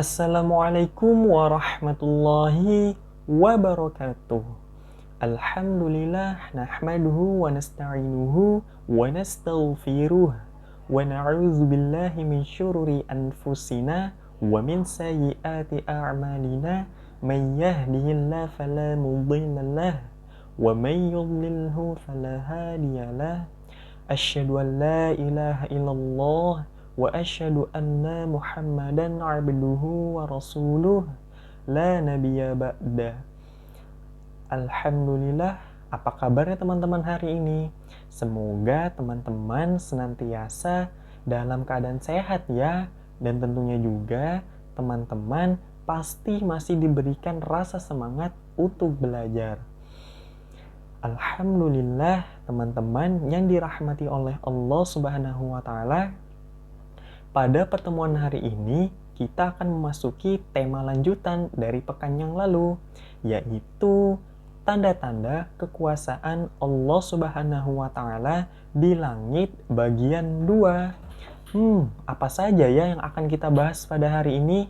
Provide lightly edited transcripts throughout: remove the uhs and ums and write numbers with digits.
Assalamualaikum warahmatullahi wabarakatuh. Alhamdulillah nahmaduhu wa nasta'inuhu wa nastaghfiruh wa na'udzu billahi min syururi anfusina wa min sayyiati a'malina may yahdihillahu fala mudhillalah wa may yudlilhu fala hadiyalah. Asyhadu an la ilaha illallah wa asyhadu anna Muhammadan abduhu wa rasuluh la nabiyya ba'da. Alhamdulillah, apa kabarnya teman-teman hari ini? Semoga teman-teman senantiasa dalam keadaan sehat ya, dan tentunya juga teman-teman pasti masih diberikan rasa semangat untuk belajar. Alhamdulillah, teman-teman yang dirahmati oleh Allah Subhanahu wa Ta'ala, pada pertemuan hari ini kita akan memasuki tema lanjutan dari pekan yang lalu, yaitu tanda-tanda kekuasaan Allah Subhanahu wa Ta'ala di langit bagian 2. Apa saja ya yang akan kita bahas pada hari ini?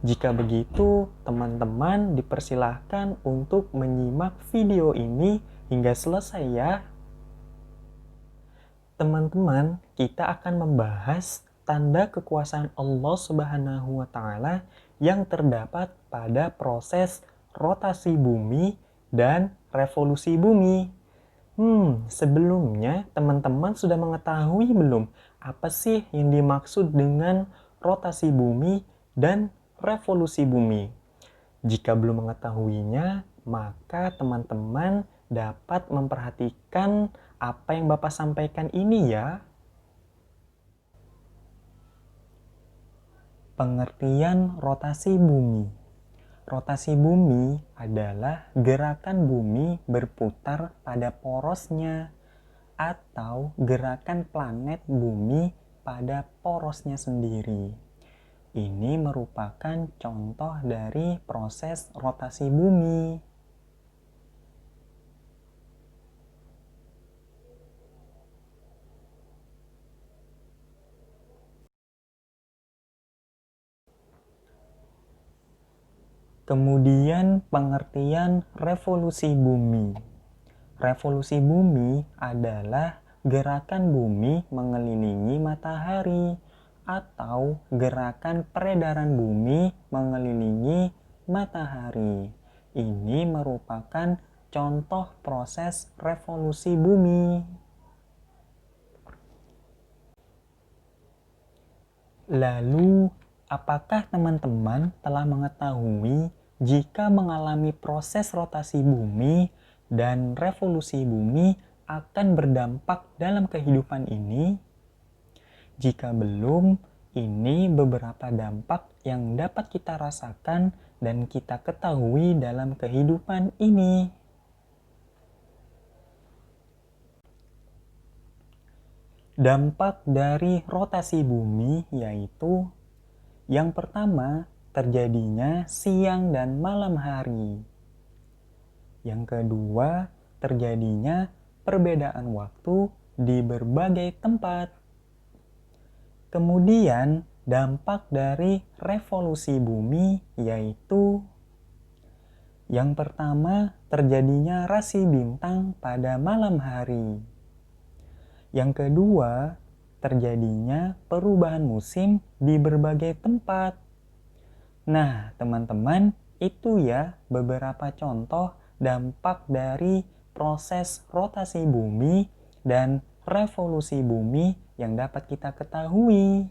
Jika begitu, teman-teman dipersilahkan untuk menyimak video ini hingga selesai ya. Teman-teman, kita akan membahas tanda kekuasaan Allah Subhanahu wa Ta'ala yang terdapat pada proses rotasi bumi dan revolusi bumi. Sebelumnya teman-teman sudah mengetahui belum apa sih yang dimaksud dengan rotasi bumi dan revolusi bumi? Jika belum mengetahuinya, maka teman-teman dapat memperhatikan apa yang Bapak sampaikan ini ya. Pengertian rotasi bumi. Rotasi bumi adalah gerakan bumi berputar pada porosnya atau gerakan planet bumi pada porosnya sendiri. Ini merupakan contoh dari proses rotasi bumi. Kemudian pengertian revolusi bumi. Revolusi bumi adalah gerakan bumi mengelilingi matahari atau gerakan peredaran bumi mengelilingi matahari. Ini merupakan contoh proses revolusi bumi. Lalu, apakah teman-teman telah mengetahui jika mengalami proses rotasi bumi dan revolusi bumi akan berdampak dalam kehidupan ini? Jika belum, ini beberapa dampak yang dapat kita rasakan dan kita ketahui dalam kehidupan ini. Dampak dari rotasi bumi yaitu yang pertama, terjadinya siang dan malam hari. Yang kedua, terjadinya perbedaan waktu di berbagai tempat. Kemudian, dampak dari revolusi bumi yaitu yang pertama, terjadinya rasi bintang pada malam hari. Yang kedua, terjadinya perubahan musim di berbagai tempat. Nah, teman-teman, itu ya beberapa contoh dampak dari proses rotasi bumi dan revolusi bumi yang dapat kita ketahui.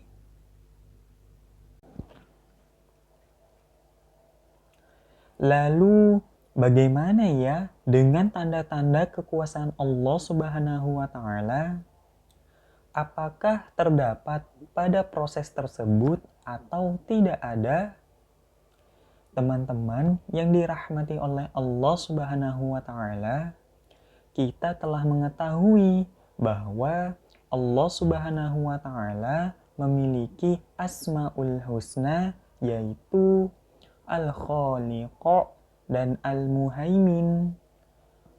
Lalu, bagaimana ya dengan tanda-tanda kekuasaan Allah Subhanahu wa Ta'ala? Apakah terdapat pada proses tersebut atau tidak ada? Teman-teman yang dirahmati oleh Allah Subhanahu wa Ta'ala, kita telah mengetahui bahwa Allah Subhanahu wa Ta'ala memiliki Asmaul Husna, yaitu Al-Khaliq dan Al-Muhaimin.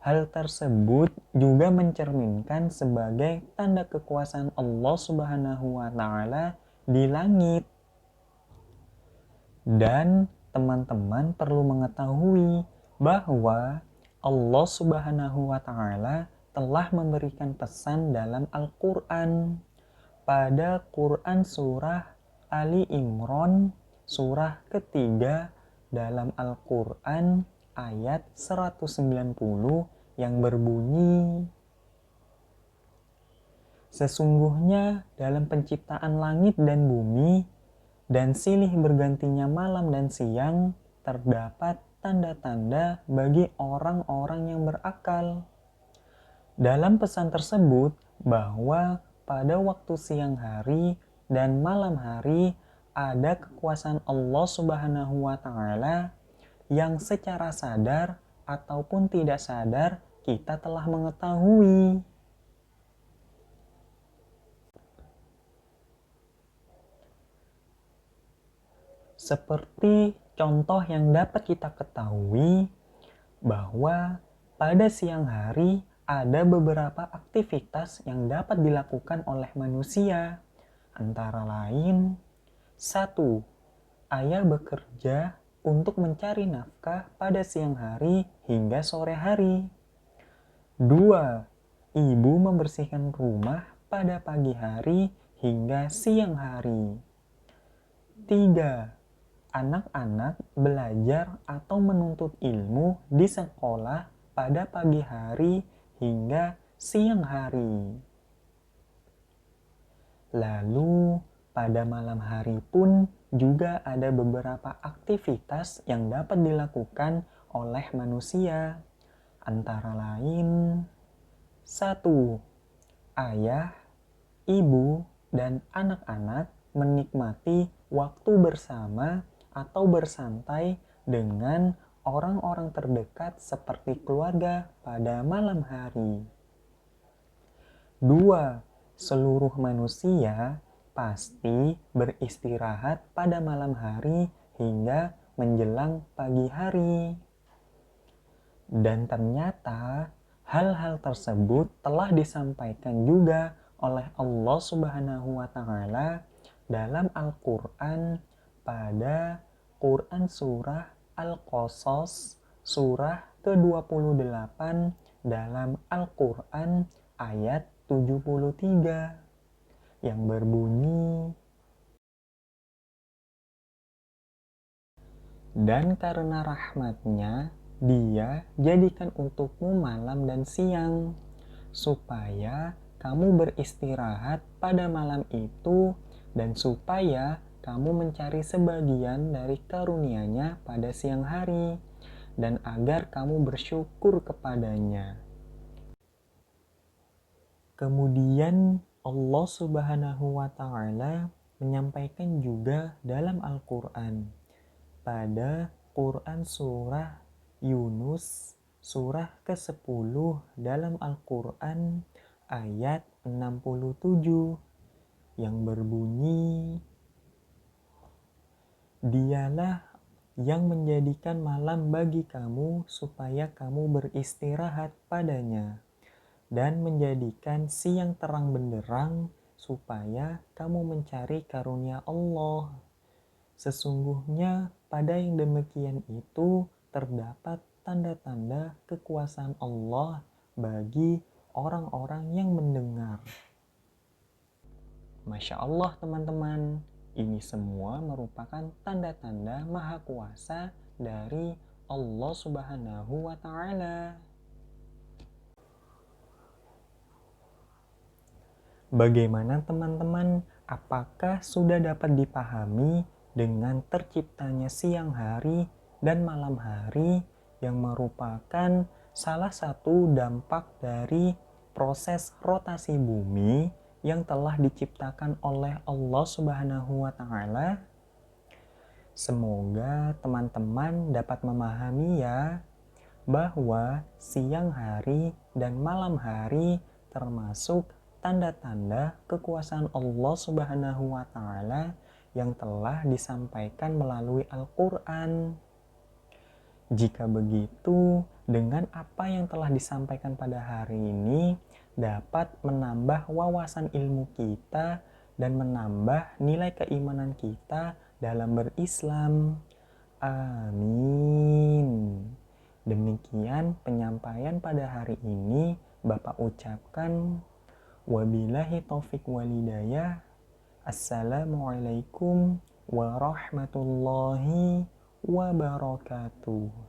Hal tersebut juga mencerminkan sebagai tanda kekuasaan Allah Subhanahu wa Ta'ala di langit. Dan teman-teman perlu mengetahui bahwa Allah Subhanahu wa Ta'ala telah memberikan pesan dalam Al-Quran. Pada Quran surah Ali Imran, surah ketiga dalam Al-Quran ayat 190 yang berbunyi, "Sesungguhnya dalam penciptaan langit dan bumi dan silih bergantinya malam dan siang terdapat tanda-tanda bagi orang-orang yang berakal." Dalam pesan tersebut bahwa pada waktu siang hari dan malam hari ada kekuasaan Allah Subhanahu wa Ta'ala yang secara sadar ataupun tidak sadar kita telah mengetahui. Seperti contoh yang dapat kita ketahui bahwa pada siang hari ada beberapa aktivitas yang dapat dilakukan oleh manusia. Antara lain, 1. Ayah bekerja untuk mencari nafkah pada siang hari hingga sore hari. 2. Ibu membersihkan rumah pada pagi hari hingga siang hari. 3. Anak-anak belajar atau menuntut ilmu di sekolah pada pagi hari hingga siang hari. Lalu, pada malam hari pun juga ada beberapa aktivitas yang dapat dilakukan oleh manusia. Antara lain, 1. Ayah, ibu, dan anak-anak menikmati waktu bersama atau bersantai dengan orang-orang terdekat seperti keluarga pada malam hari. 2. Seluruh manusia pasti beristirahat pada malam hari hingga menjelang pagi hari. Dan ternyata hal-hal tersebut telah disampaikan juga oleh Allah Subhanahu wa Ta'ala dalam Al-Quran pada Quran surah Al-Qasas surah ke-28 dalam Al-Quran ayat 73 yang berbunyi, "Dan karena rahmatnya Dia jadikan untukmu malam dan siang, supaya kamu beristirahat pada malam itu dan supaya kamu mencari sebagian dari karunia-Nya pada siang hari, dan agar kamu bersyukur kepadanya." Kemudian Allah Subhanahu wa Ta'ala menyampaikan juga dalam Al-Quran pada Quran surah Yunus surah ke-10 dalam Al-Quran ayat 67 yang berbunyi, "Dialah yang menjadikan malam bagi kamu supaya kamu beristirahat padanya, dan menjadikan siang terang benderang supaya kamu mencari karunia Allah. Sesungguhnya pada yang demikian itu terdapat tanda-tanda kekuasaan Allah bagi orang-orang yang mendengar." Masya Allah teman-teman, ini semua merupakan tanda-tanda maha kuasa dari Allah Subhanahu wa Ta'ala. Bagaimana teman-teman? Apakah sudah dapat dipahami dengan terciptanya siang hari dan malam hari yang merupakan salah satu dampak dari proses rotasi bumi yang telah diciptakan oleh Allah Subhanahu wa Ta'ala? Semoga teman-teman dapat memahami ya, bahwa siang hari dan malam hari termasuk tanda-tanda kekuasaan Allah Subhanahu wa Ta'ala yang telah disampaikan melalui Al-Quran. Jika begitu, dengan apa yang telah disampaikan pada hari ini dapat menambah wawasan ilmu kita dan menambah nilai keimanan kita dalam berislam. Amin. Demikian penyampaian pada hari ini Bapak ucapkan. Wabillahi taufik walhidayah. Assalamualaikum warahmatullahi wabarakatuh.